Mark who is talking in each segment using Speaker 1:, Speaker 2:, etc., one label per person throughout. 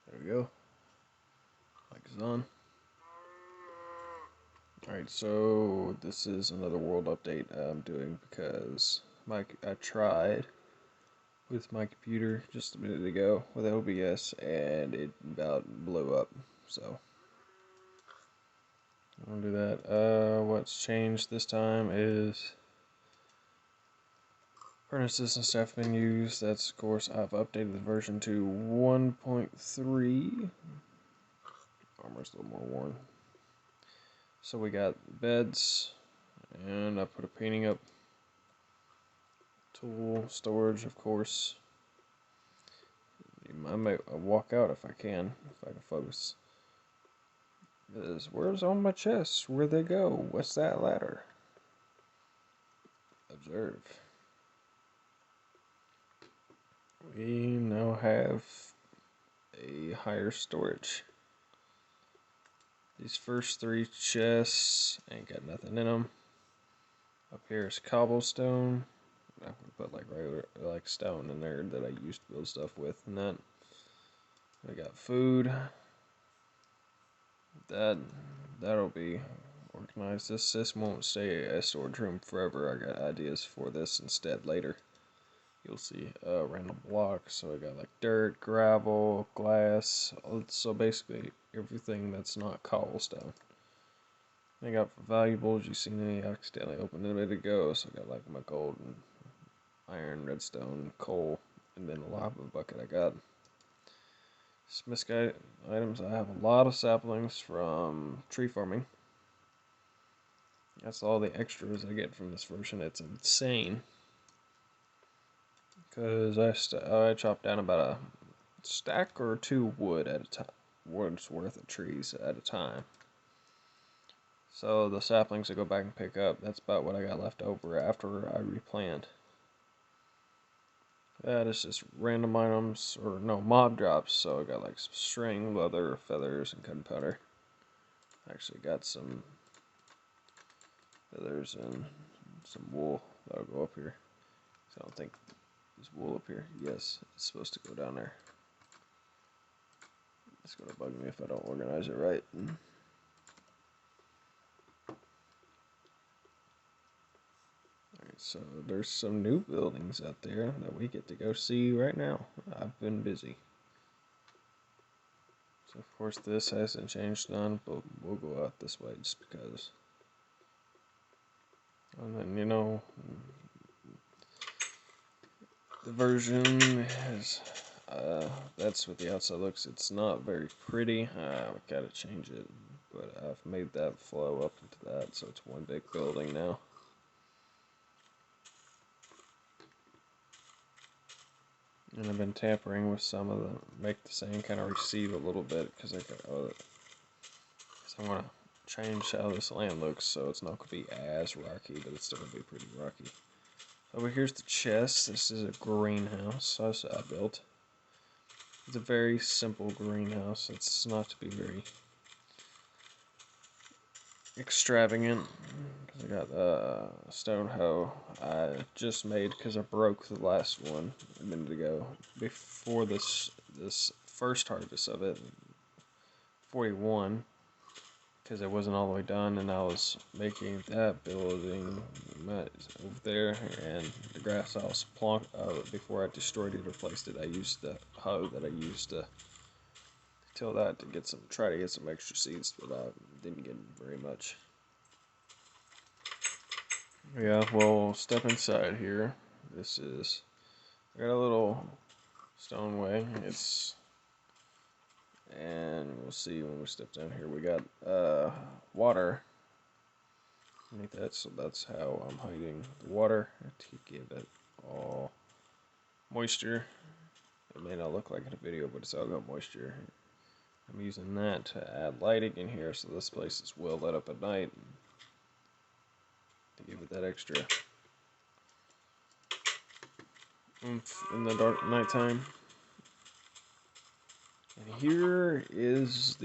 Speaker 1: There we go. Mic is on. Alright, so this is another world update I'm doing because I tried with my computer just a minute ago with OBS and it about blew up. So I'm gonna do that. What's changed this time is furnaces and stuff menus. That's, of course, I've updated the version to 1.3. Armor's a little more worn. So we got beds, and I put a painting up. Tool storage, of course. I might walk out if I can focus. Where's all my chests? Where'd they go? What's that ladder? Observe. We now have a higher storage. These first three chests ain't got nothing in them. Up here is cobblestone. I'm gonna put like regular stone in there that I used to build stuff with, and that. We got food. That'll be organized. This won't stay a storage room forever. I got ideas for this instead later. You'll see random blocks. So I got like dirt, gravel, glass. So basically everything that's not cobblestone. I got for valuables. You seen me accidentally opened it a minute ago. So I got like my gold and iron, redstone, coal, and then a lava bucket I got. Smith items. I have a lot of saplings from tree farming. That's all the extras I get from this version. It's insane. Because I chopped down about a stack or two wood at a time. Wood's worth of trees at a time. So the saplings I go back and pick up, that's about what I got left over after I replant. That is just random items, or no, mob drops. So I got like some string, leather, feathers, and gunpowder. Actually got some feathers and some wool that'll go up here. So I don't think there's wool up here. Yes, it's supposed to go down there. It's gonna bug me if I don't organize it right. Alright, so there's some new buildings out there that we get to go see right now. I've been busy. So of course this hasn't changed none, but we'll go out this way just because. And then, you know, the version is, that's what the outside looks. It's not very pretty. I've got to change it, but I've made that flow up into that, so it's one big building now. And I've been tampering with some of them, make the same kind of receive a little bit, because I want to change how this land looks, so it's not going to be as rocky, but it's still going to be pretty rocky. Over here's the chest. This is a greenhouse I built. It's a very simple greenhouse. It's not to be very extravagant. I got a stone hoe I just made because I broke the last one a minute ago. Before this first harvest of it, 41. Because it wasn't all the way done, and I was making that building over there, and the grass house before I destroyed it or placed it. I used the hoe that I used to till that to try to get some extra seeds, but I didn't get very much. Yeah, well, step inside here. I got a little stoneway. And we'll see when we step down here. We got water. Make that, so that's how I'm hiding the water to give it all moisture. It may not look like in a video, but it's all got moisture. I'm using that to add lighting in here, so this place is well lit up at night to give it that extra oomph in the dark nighttime. And here is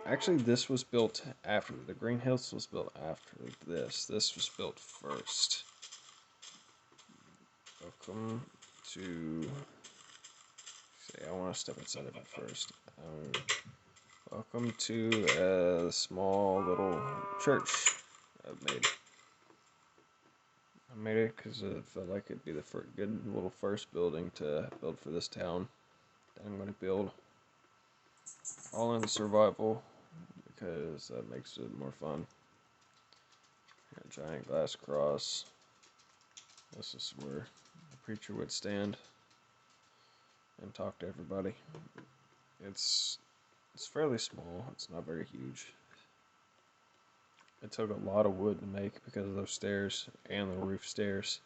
Speaker 1: actually, this was built after. The greenhouse was built after this. This was built first. Welcome to Yeah, I want to step inside of it first. Welcome to a small little church I've made. I made it because it felt like it'd be the good little first building to build for this town that I'm going to build. All in survival because that makes it more fun. A giant glass cross. This is where the preacher would stand and talk to everybody. It's fairly small. It's not very huge. It took a lot of wood to make because of those stairs and the roof stairs.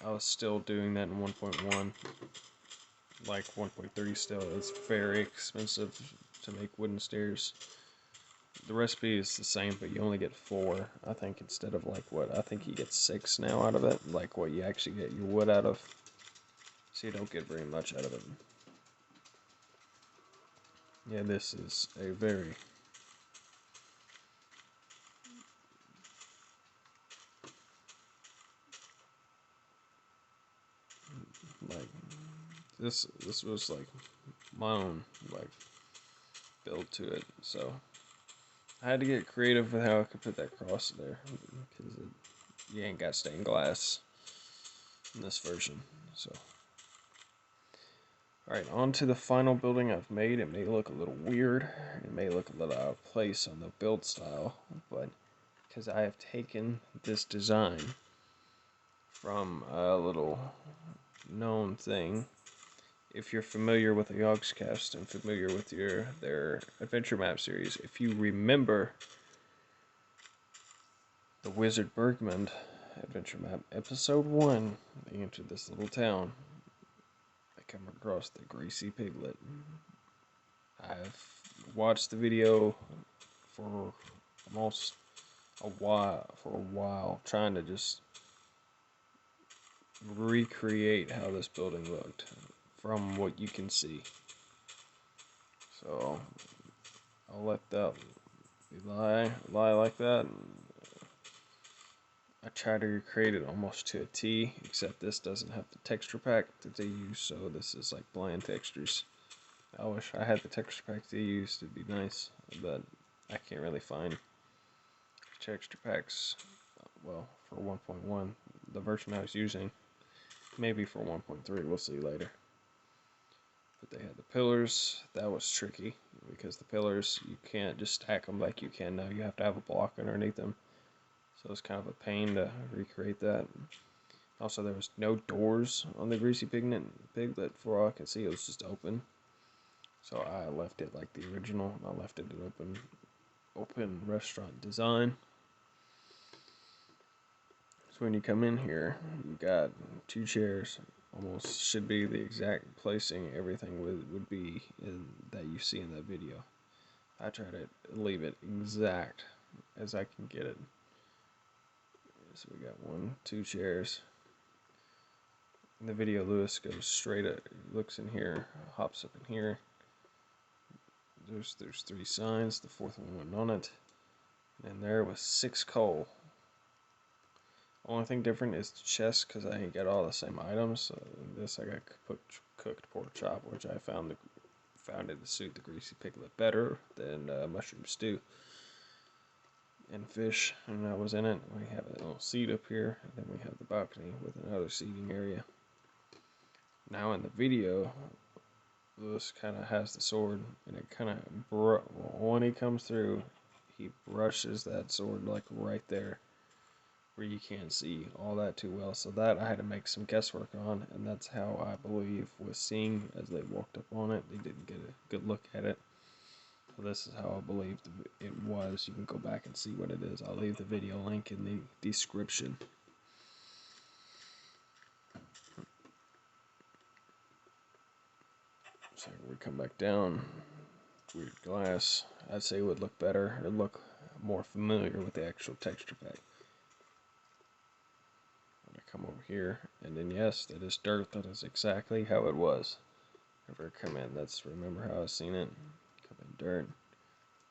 Speaker 1: I was still doing that in 1.1. Like 1.3 still. It's very expensive to make wooden stairs. The recipe is the same, but you only get 4, I think, instead of like what? I think you get 6 now out of it, like what you actually get your wood out of. So you don't get very much out of it. Yeah, this is a very like this was like my own like build to it, so I had to get creative with how I could put that cross there because you ain't got stained glass in this version. So alright, on to the final building I've made. It may look a little weird, it may look a little out of place on the build style, but because I have taken this design from a little known thing. If you're familiar with the Yogscast and familiar with their adventure map series, if you remember the Wizard Bergman adventure map, episode 1, they enter this little town. They come across the Greasy Piglet. I've watched the video for almost a while, trying to just recreate how this building looked from what you can see. So I'll let that lie like that. I try to recreate it almost to a T, except this doesn't have the texture pack that they use, so this is like bland textures. I wish I had the texture pack they used, it'd be nice, but I can't really find texture packs, well, for 1.1, the version I was using, maybe for 1.3, we'll see later. But they had the pillars. That was tricky because the pillars, you can't just stack them like you can now. You have to have a block underneath them. So it's kind of a pain to recreate that. Also, there was no doors on the Greasy Piglet. For all I can see, it was just open. So I left it like the original. I left it an open restaurant design. So when you come in here, you got 2 chairs. Almost should be the exact placing everything would be that you see in that video. I try to leave it exact as I can get it. So we got 1, 2 chairs. In the video, Lewis goes straight up, looks in here, hops up in here. There's 3 signs. The 4th one went on it, and there was 6 coal. Only thing different is the chest, because I ain't got all the same items. So in this, I got cooked pork chop, which I found it to suit the Greasy Piglet better than mushroom stew and fish, and that was in it. We have a little seat up here, and then we have the balcony with another seating area. Now in the video, Lewis kind of has the sword, and it kind of, when he comes through, he brushes that sword like right there, where you can't see all that too well. So that I had to make some guesswork on, and that's how I believe was seeing as they walked up on it. They didn't get a good look at it. So this is how I believed it was. You can go back and see what it is. I'll leave the video link in the description. So we come back down. Weird glass. I'd say it would look better. It'd look more familiar with the actual texture pack. I come over here, and then yes, that is dirt. That is exactly how it was. Ever come in, that's remember how I seen it. Come in dirt.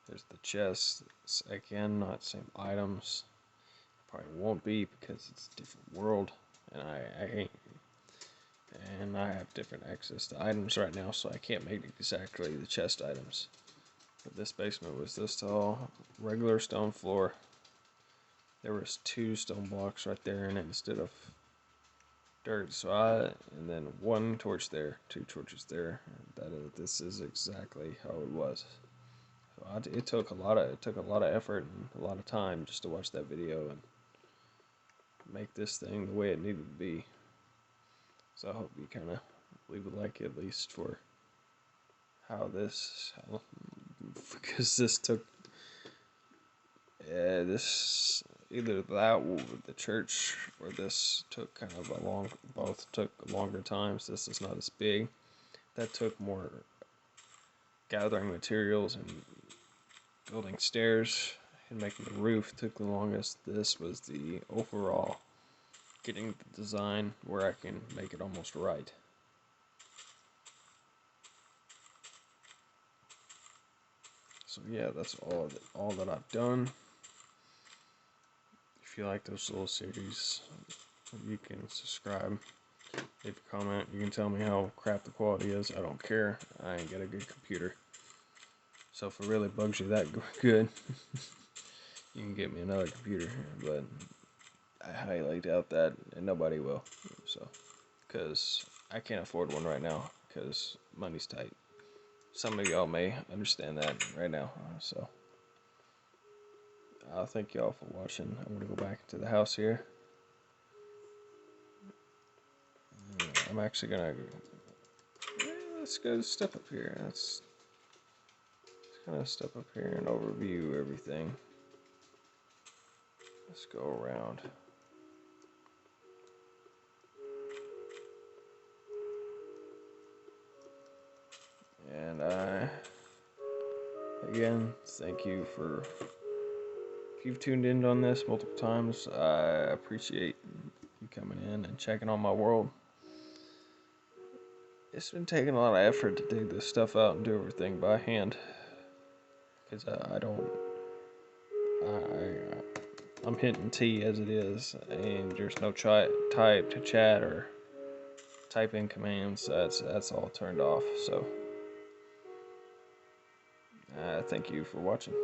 Speaker 1: There's the chest. It's, again, not same items. Probably won't be because it's a different world, and and I have different access to items right now, so I can't make exactly the chest items. But this basement was this tall, regular stone floor. There was 2 stone blocks right there in it instead of dirt. And then 1 torch there, 2 torches there. This is exactly how it was. So it took a lot of effort and a lot of time just to watch that video and make this thing the way it needed to be. So I hope you kind of leave a like at least for because this took either that or the church or this took kind of both took longer times. This is not as big. That took more gathering materials and building stairs and making the roof took the longest. This was the overall getting the design where I can make it almost right. So yeah, that's all that I've done. If you like those little series, you can subscribe, leave a comment. You can tell me how crap the quality is. I don't care. I ain't got a good computer. So if it really bugs you that good, you can get me another computer. But I highly doubt that, and nobody will. So, because I can't afford one right now, because money's tight. Some of y'all may understand that right now. So, thank y'all for watching. I'm gonna go back into the house here. I'm actually gonna let's go step up here. Let's kind of step up here and overview everything. Let's go around. And again, thank you if you've tuned in on this multiple times. I appreciate you coming in and checking on my world. It's been taking a lot of effort to dig this stuff out and do everything by hand. Because I'm hitting T as it is, and there's no type to chat or type in commands. That's all turned off. So, thank you for watching.